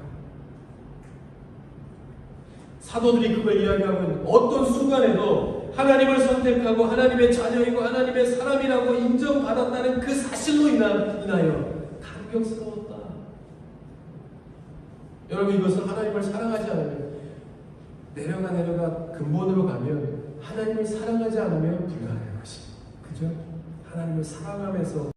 사도들이 그걸 이야기하면 어떤 순간에도 하나님을 선택하고 하나님의 자녀이고 하나님의 사람이라고 인정받았다는 그 사실로 인하여 감격스러웠다. 여러분, 이것은 하나님을 사랑하지 않으면 내려가 근본으로 가면 하나님을 사랑하지 않으면 불가능한 것입니다. 그죠? 하나님을 사랑하면서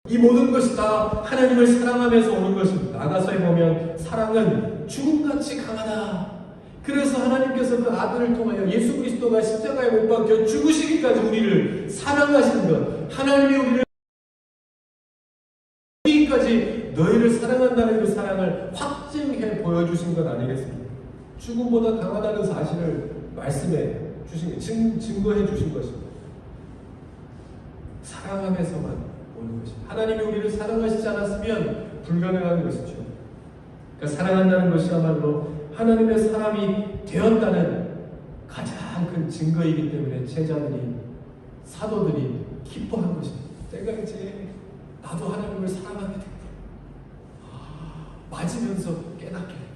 이 모든 것이 다 하나님을 사랑하면서 오는 것입니다. 나가서에 보면 사랑은 죽음같이 강하다. 그래서 하나님께서 그 아들을 통하여 예수 그리스도가 십자가에 못 박혀 죽으시기까지 우리를 사랑하시는 것, 하나님이 우리를 죽기까지 너희를 사랑한다는 그 사랑을 확증해 보여주신 것 아니겠습니까? 죽음보다 강하다는 사실을 말씀해 주신, 증거해 주신 것입니다. 사랑하면서만 오는 것입니다. 하나님이 우리를 사랑하시지 않았으면 불가능한 것이죠. 그러니까 사랑한다는 것이야말로 하나님의 사람이 되었다는 가장 큰 증거이기 때문에 제자들이, 사도들이 기뻐한 것입니다. 내가 이제 나도 하나님을 사랑하게 됐다. 맞으면서 깨닫게 됐다.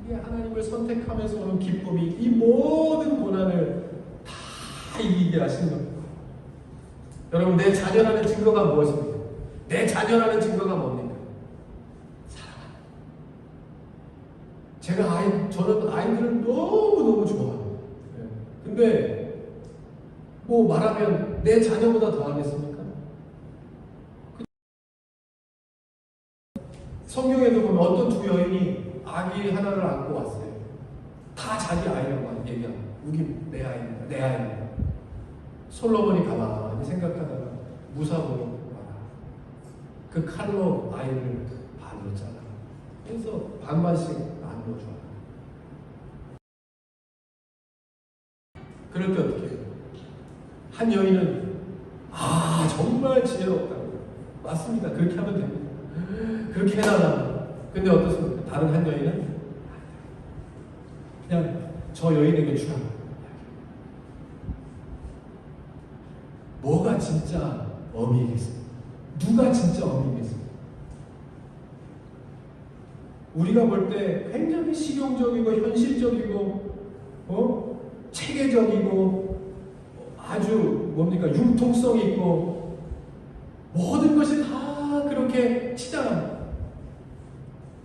이게 하나님을 선택하면서 오는 기쁨이 이 모든 고난을 다 이기게 하신 겁니다. 여러분, 내 자녀라는 증거가 무엇입니까? 내 자녀라는 증거가 뭡니까? 저는 아이들을 너무너무 좋아해요. 근데, 말하면 내 자녀보다 더 하겠습니까? 성경에도 보면 어떤 두 여인이 아기 하나를 안고 왔어요. 다 자기 아이라고 얘기합니다. 여기 내 아이입니다. 내 아이입니다. 솔로몬이 가만히 생각하다가 무사고로 와라. 그 칼로 아이를 반으로 잘라. 그래서 반반씩 나누어 줘라. 그럴 때 어떻게 해요? 한 여인은 정말 지혜롭다고. 맞습니다. 그렇게 하면 됩니다. 그렇게 해놔라. 근데 어떻습니까? 다른 한 여인은 그냥 저 여인에게 주라. 뭐가 진짜 어미이겠습니까? 누가 진짜 어미이겠습니까? 우리가 볼 때 굉장히 실용적이고 현실적이고 체계적이고 아주 융통성 있고 모든 것이 다 그렇게 치달합니다.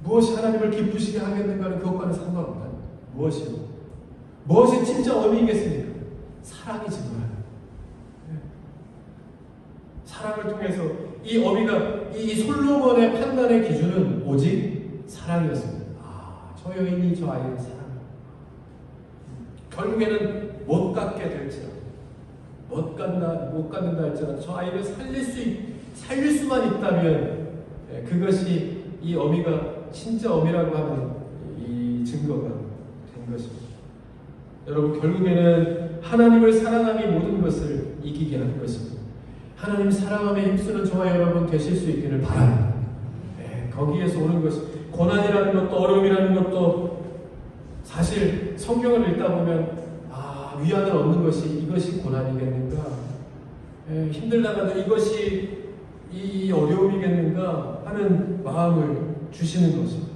무엇이 하나님을 기쁘시게 하겠는가는 그것과는 상관없다. 무엇이 진짜 어미이겠습니까? 사랑이지 뭐야. 사랑을 통해서 이 어미가 이 솔로몬의 판단의 기준은 오직 사랑이었습니다. 저 여인이 저 아이를 사랑합니다. 결국에는 못 갖게 될지라도 못 갖는다 할지라도 저 아이를 살릴 수만 있다면 그것이 이 어미가 진짜 어미라고 하는 이 증거가 된 것입니다. 여러분, 결국에는 하나님을 사랑함이 모든 것을 이기게 하는 것입니다. 하나님 사랑함에 힘쓰는 저와 여러분 되실 수 있기를 바랍니다. 거기에서 오는 것이 고난이라는 것도 어려움이라는 것도 사실 성경을 읽다 보면 위안을 얻는 것이 이것이 고난이겠는가, 힘들다가도 이것이 이 어려움이겠는가 하는 마음을 주시는 것입니다.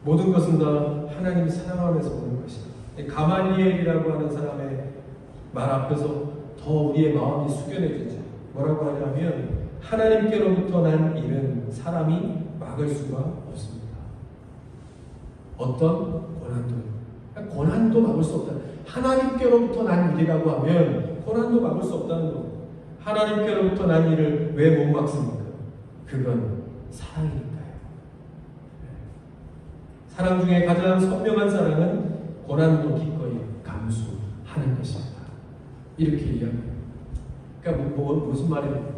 모든 것은 다 하나님 사랑하면서 오는 것입니다. 가말리엘이라고 하는 사람의 말 앞에서 더 우리의 마음이 숙연해지죠. 뭐라고 하냐면 하나님께로부터 난 일은 사람이 막을 수가 없습니다. 어떤 고난도 막을 수 없다. 하나님께로부터 난 일이라고 하면 고난도 막을 수 없다는 겁니다. 하나님께로부터 난 일을 왜 못 막습니까? 그건 사랑이니까요. 사랑 중에 가장 선명한 사랑은 고난도 기꺼이 감수하는 것입니다. 이렇게 이야기합니다. 그러니까 무슨 말입니까?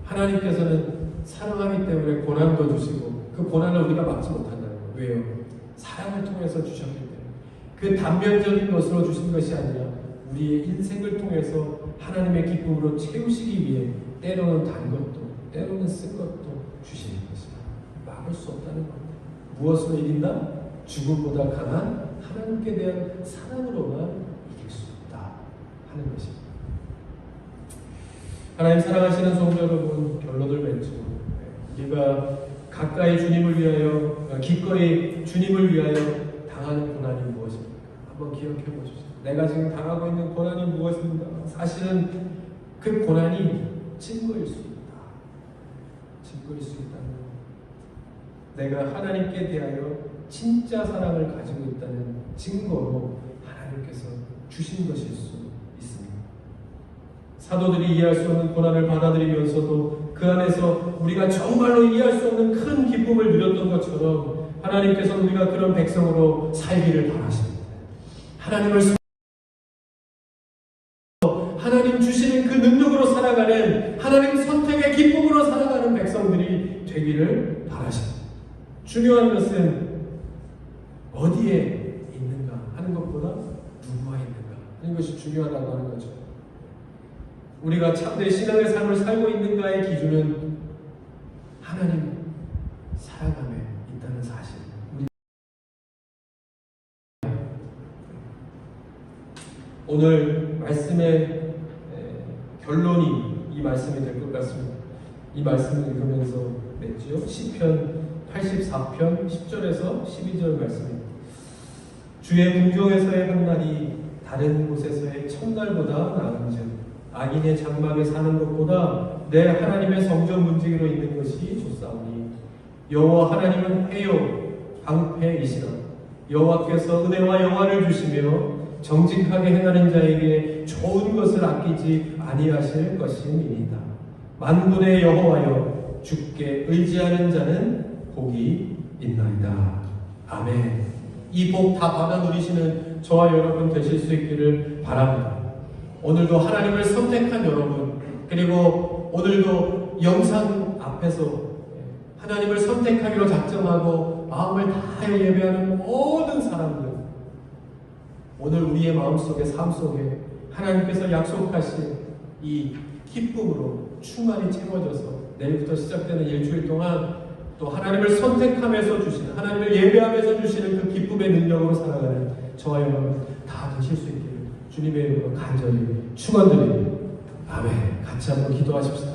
하나님께서는 사랑하기 때문에 고난도 주시고 그 고난을 우리가 막지 못한다는 거예요. 왜요? 사랑을 통해서 주셨기 때문에. 그 단면적인 것으로 주신 것이 아니라 우리의 인생을 통해서 하나님의 기쁨으로 채우시기 위해 때로는 단 것도 때로는 쓴 것도 주시는 것입니다. 막을 수 없다는 겁니다. 무엇으로 이긴다? 죽음보다 강한 하나님께 대한 사랑으로만 이길 수 있다 하는 것입니다. 하나님 사랑하시는 성도 여러분, 결론을 맺죠. 우리가 가까이 주님을 위하여, 기꺼이 주님을 위하여 당하는 고난이 무엇입니까? 한번 기억해 보십시오. 내가 지금 당하고 있는 고난이 무엇입니까? 사실은 그 고난이 증거일 수 있다. 증거일 수 있다는 것. 내가 하나님께 대하여 진짜 사랑을 가지고 있다는 증거로 하나님께서 주신 것일 수 있습니다. 사도들이 이해할 수 없는 고난을 받아들이면서도 그 안에서 우리가 정말로 이해할 수 없는 큰 기쁨을 누렸던 것처럼 하나님께서 우리가 그런 백성으로 살기를 바라십니다. 하나님 주시는 그 능력으로 살아가는, 하나님 선택의 기쁨으로 살아가는 백성들이 되기를 바라십니다. 중요한 것은 어디에 있는가 하는 것보다 누구와 있는가 하는 것이 중요하다고 하는 거죠. 우리가 참된 신앙의 삶을 살고 있는가의 기준은 하나님 사랑함에 있다는 사실. 오늘 말씀의 결론이 이 말씀이 될 것 같습니다. 이 말씀을 읽으면서 맺지요. 시편 84편 10절에서 12절 말씀입니다. 주의 궁정에서의 한 날이 다른 곳에서의 첫날보다 나은즉 악인의 장막에 사는 것보다 내 하나님의 성전 문지기로 있는 것이 좋사오니 여호와 하나님은 해요 방패이시라. 여호와께서 은혜와 영화를 주시며 정직하게 행하는 자에게 좋은 것을 아끼지 아니하실 것임이니이다. 만군의 여호와여 주께 의지하는 자는 복이 있나이다. 아멘. 이 복 다 받아 누리시는 저와 여러분 되실 수 있기를 바랍니다. 오늘도 하나님을 선택한 여러분, 그리고 오늘도 영상 앞에서 하나님을 선택하기로 작정하고 마음을 다하여 예배하는 모든 사람들, 오늘 우리의 마음속에, 삶 속에 하나님께서 약속하신 이 기쁨으로 충만히 채워져서 내일부터 시작되는 일주일 동안 또 하나님을 선택하면서 주시는, 하나님을 예배하면서 주시는 그 기쁨의 능력으로 살아가는 저와 여러분 다 되실 수 있기를 주님의 이름으로 간절히 축원드립니다. 아멘. 같이 한번 기도하십시다.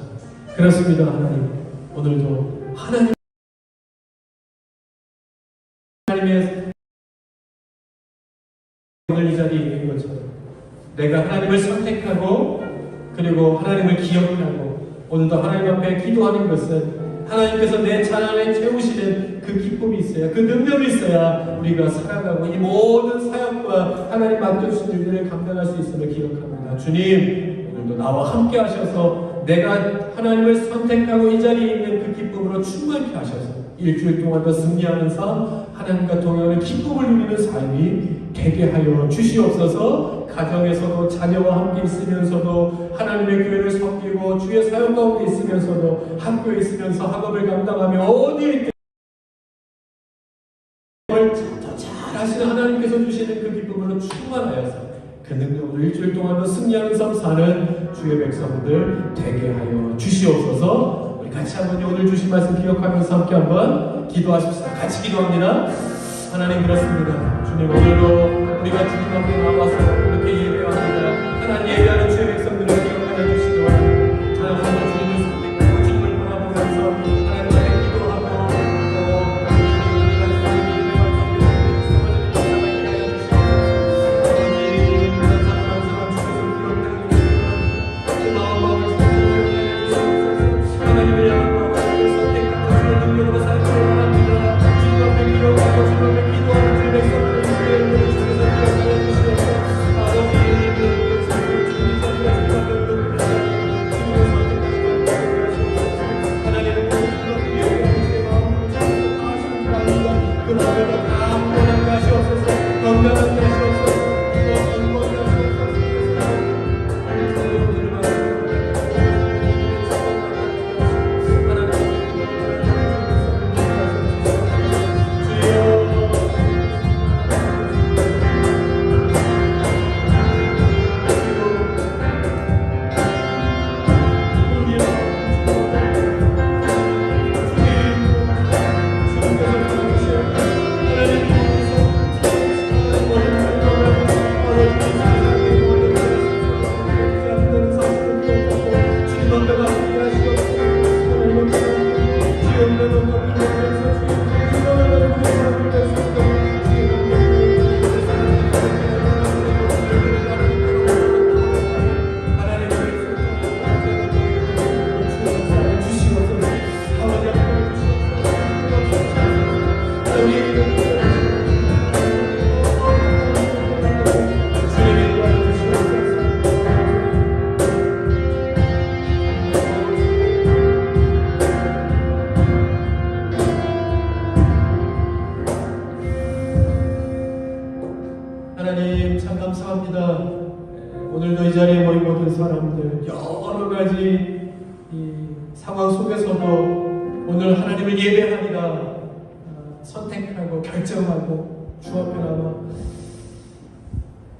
그렇습니다. 하나님, 오늘도 하나님의 오늘 이 자리에 있는 것처럼 내가 하나님을 선택하고 그리고 하나님을 기억하고 오늘도 하나님 앞에 기도하는 것은 하나님께서 내 찬양에 채우시는 그 기쁨이 있어야, 그 능력이 있어야 우리가 살아가고 이 모든 사역과 하나님 맡겨주신 일들을 감당할 수 있음을 기억합니다. 주님, 오늘도 나와 함께 하셔서 내가 하나님을 선택하고 이 자리에 있는 그 기쁨으로 충만케 하셔서 일주일 동안도 승리하는 삶, 하나님과 동행하는 기쁨을 누리는 삶이 되게 하여 주시옵소서. 가정에서도 자녀와 함께 있으면서도 하나님의 교회를 섬기고 주의 사역 가운데 있으면서도 학교에 있으면서 학업을 감당하며 어디에 있든 더 잘하시는 하나님께서 주시는 그 기쁨으로 충만하여서 그 능력으로 일주일 동안도 승리하는 삶 사는 주의 백성들 되게 하여 주시옵소서. 우리 같이 한번 오늘 주신 말씀 기억하면서 함께 한번 기도하십시다. 같이 기도합니다. 하나님, 그렇습니다. 주님, 오늘도 우리가 주님 앞에 나와서 이렇게 예배합니다. 하나님, 예배하는 주의 백성들을 기억하여 주시고 하나님, 오늘 주님을 선택하고 주님을 바라보면서 하나님 앞에 기도하고 하나님을 향하고 하나님을 선택하고 주의 능력으로 살기 원합니다. 주님 앞에 기도하고 주님 앞에 기도하는 주의 백성들을 주의 이름으로 주께서 기억하여 주시옵소서. 아버지, 그 주님께서 가지 이 상황 속에서도 오늘 하나님을 예배하리라 선택하고 결정하고 주 앞에 나와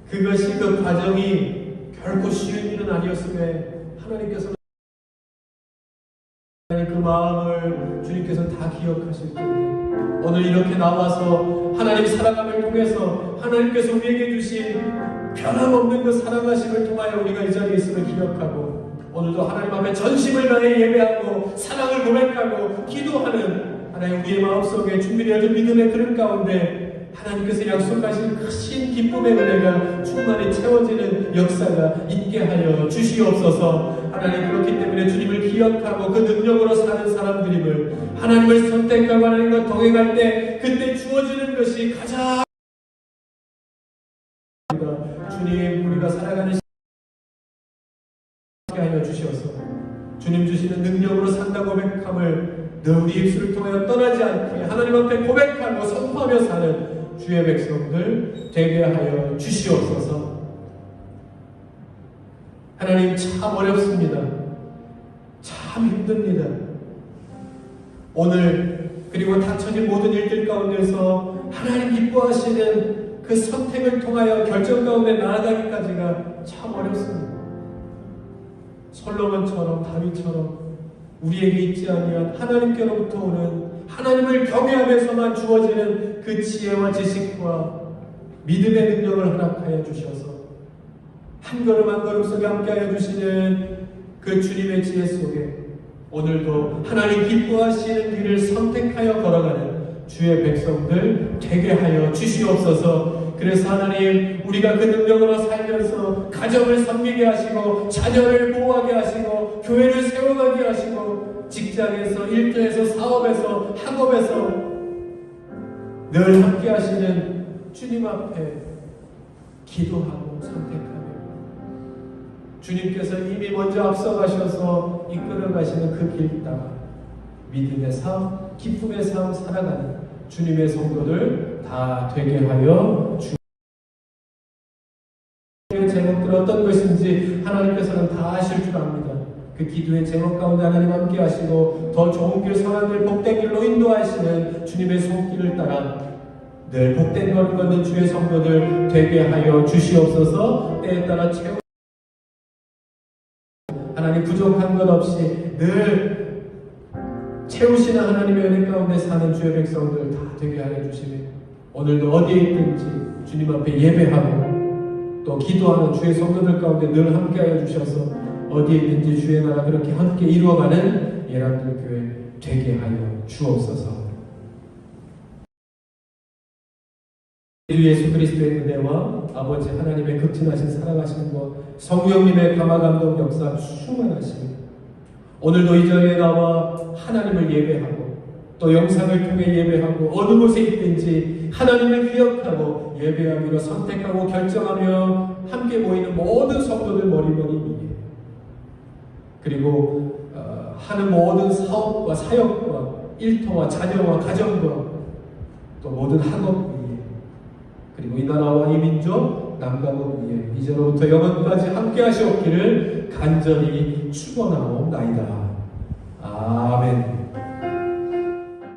그것이 그 과정이 결코 쉬운 일은 아니었음에 하나님께서는 그 마음을 주님께서 다 기억하실 텐데 오늘 이렇게 나와서 하나님 사랑함을 통해서 하나님께서 우리에게 주신 변함없는 그 사랑하심을 통하여 우리가 이 자리에 있음을 기억하고 오늘도 하나님 앞에 전심을 다해 예배하고 사랑을 고백하고 기도하는 하나님 우리의 마음속에 준비되어진 믿음의 그릇 가운데 하나님께서 약속하신 크신 기쁨의 은혜가 충만히 채워지는 역사가 있게 하여 주시옵소서. 하나님 그렇기 때문에 주님을 기억하고 그 능력으로 사는 사람들임을 하나님을 선택하고 하나님과 동행할 때 그때 주어지는 것이 가장 주님 우리가 살아가는 시간 하여 주셔서 주님 주시는 능력으로 산다 고백함을 늘 우리 입술을 통하여 떠나지 않게 하나님 앞에 고백하고 선포하며 사는 주의 백성들 되게 하여 주시옵소서. 하나님 참 어렵습니다. 참 힘듭니다. 오늘 그리고 닥쳐진 모든 일들 가운데서 하나님 기뻐하시는 그 선택을 통하여 결정 가운데 나아가기까지가 참 어렵습니다. 솔로몬처럼 다윗처럼 우리에게 있지 아니한 하나님께로부터 오는 하나님을 경외하면서만 주어지는 그 지혜와 지식과 믿음의 능력을 허락하여 주셔서 한 걸음 한 걸음 속에 함께하여 주시는 그 주님의 지혜 속에 오늘도 하나님 기뻐하시는 길을 선택하여 걸어가는 주의 백성들 되게 하여 주시옵소서. 그래서 하나님 우리가 그 능력으로 살면서 가정을 섬기게 하시고 자녀를 보호하게 하시고 교회를 세워가게 하시고 직장에서 일터에서 사업에서 학업에서 늘 함께 하시는 주님 앞에 기도하고 선택하며 주님께서 이미 먼저 앞서가셔서 이끌어가시는 그 길 따라 믿음의 삶, 기쁨의 삶 살아가는 주님의 성도들 다 되게 하여 주의 제목들 어떤 것인지 하나님께서는 다 아실 줄 압니다. 그 기도의 제목 가운데 하나님 함께 하시고 더 좋은 길, 선한 길, 복된 길로 인도하시는 주님의 손길을 따라 늘 복된 걸음 걷는 주의 성도들 되게 하여 주시옵소서. 때에 따라 하나님 부족한 것 없이 늘 채우시는 하나님의 은혜 가운데 사는 주의 백성들 다 되게 하여 주시며 오늘도 어디에 있든지 주님 앞에 예배하고 또 기도하는 주의 성도들 가운데 늘 함께 하여 주셔서 어디에 있든지 주의 나라 그렇게 함께 이루어가는 예람들 교회 되게 하여 주옵소서. 주 예수 그리스도의 은혜와 아버지 하나님의 극진하신 사랑하심과 성령님의 감화감동 역사 충만하시며 오늘도 이 자리에 나와 하나님을 예배하고 또 영상을 통해 예배하고 어느 곳에 있든지 하나님을 기억하고 예배하기로 선택하고 결정하며 함께 모이는 모든 성도들 머리머리 위에 그리고 하는 모든 사업과 사역과 일터와 자녀와 가정과 또 모든 학업 위에 그리고 이 나라와 이 민족 남가국 위에 이제로부터 영원까지 함께 하시옵기를 간절히 축원하옵나이다. 아멘.